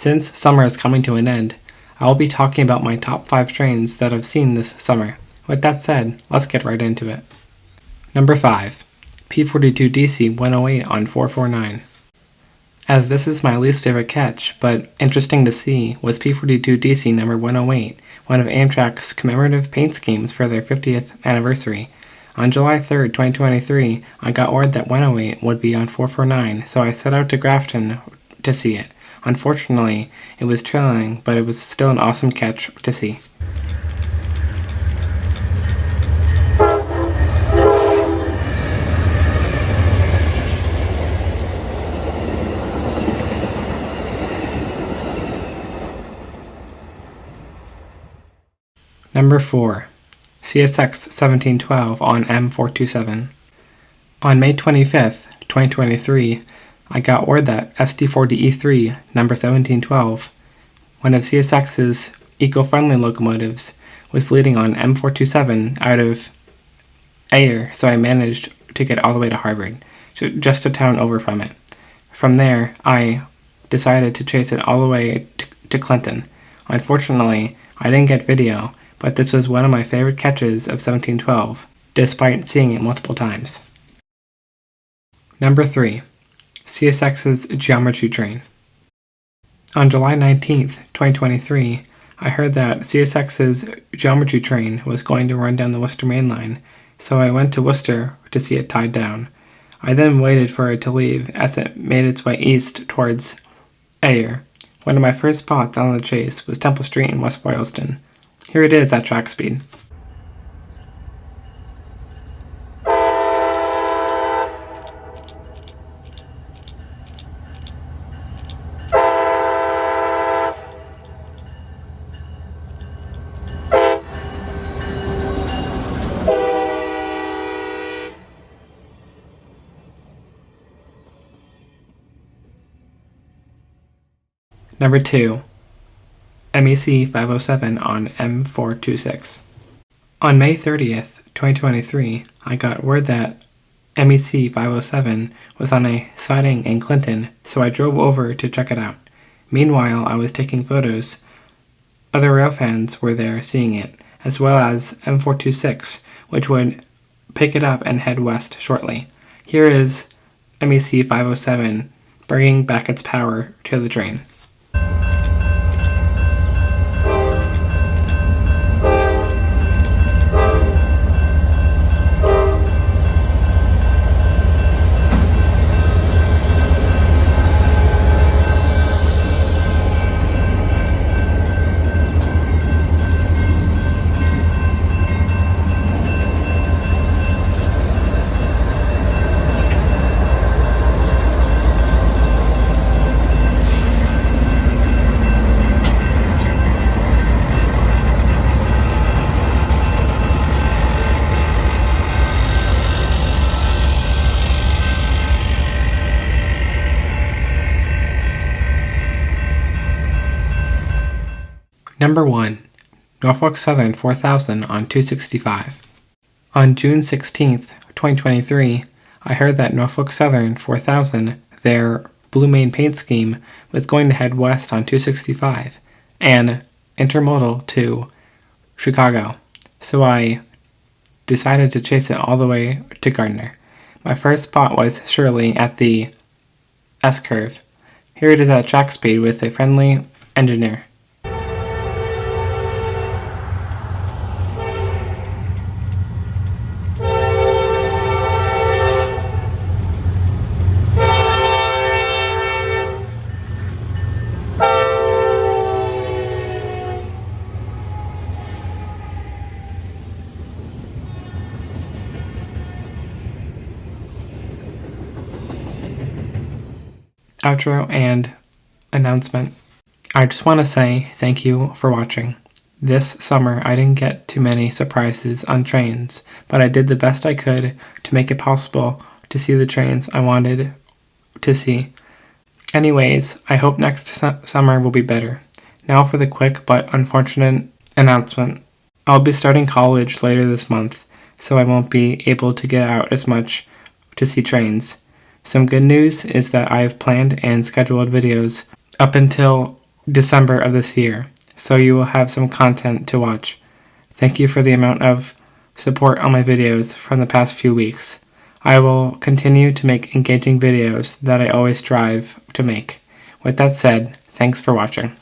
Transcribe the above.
Since summer is coming to an end, I will be talking about my top 5 trains that I've seen this summer. With that said, let's get right into it. Number 5. P42DC 108 on 449. As this is my least favorite catch, but interesting to see, was P42DC number 108, one of Amtrak's commemorative paint schemes for their 50th anniversary. On July 3rd, 2023, I got word that 108 would be on 449, so I set out to Grafton to see it. Unfortunately, it was trailing, but it was still an awesome catch to see. Number 4. CSX 1712 on M427. On May 25th, 2023, I got word that SD40E3 number 1712, one of CSX's eco-friendly locomotives, was leading on M427 out of Ayer, so I managed to get all the way to Harvard, just a town over from it. From there, I decided to chase it all the way to Clinton. Unfortunately, I didn't get video, but this was one of my favorite catches of 1712, despite seeing it multiple times. Number 3. CSX's Geometry Train. On July 19th, 2023, I heard that CSX's Geometry Train was going to run down the Worcester Main Line, so I went to Worcester to see it tied down. I then waited for it to leave as it made its way east towards Ayer. One of my first spots on the chase was Temple Street in West Boylston. Here it is at track speed. Number 2. MEC 507 on M426. On May 30th, 2023, I got word that MEC 507 was on a siding in Clinton, so I drove over to check it out. Meanwhile, I was taking photos. Other rail fans were there seeing it, as well as M426, which would pick it up and head west shortly. Here is MEC 507 bringing back its power to the train. Number 1. Norfolk Southern 4000 on 265. On June 16th, 2023, I heard that Norfolk Southern 4000, their Blue Main paint scheme, was going to head west on 265 and intermodal to Chicago, so I decided to chase it all the way to Gardner. My first spot was Shirley at the S-curve. Here it is at track speed with a friendly engineer. Outro and announcement. I just want to say thank you for watching. This summer I didn't get too many surprises on trains, but I did the best I could to make it possible to see the trains I wanted to see. Anyways, I hope next summer will be better. Now for the quick but unfortunate announcement. I'll be starting college later this month, so I won't be able to get out as much to see trains. Some good news is that I have planned and scheduled videos up until December of this year, so you will have some content to watch. Thank you for the amount of support on my videos from the past few weeks. I will continue to make engaging videos that I always strive to make. With that said, thanks for watching.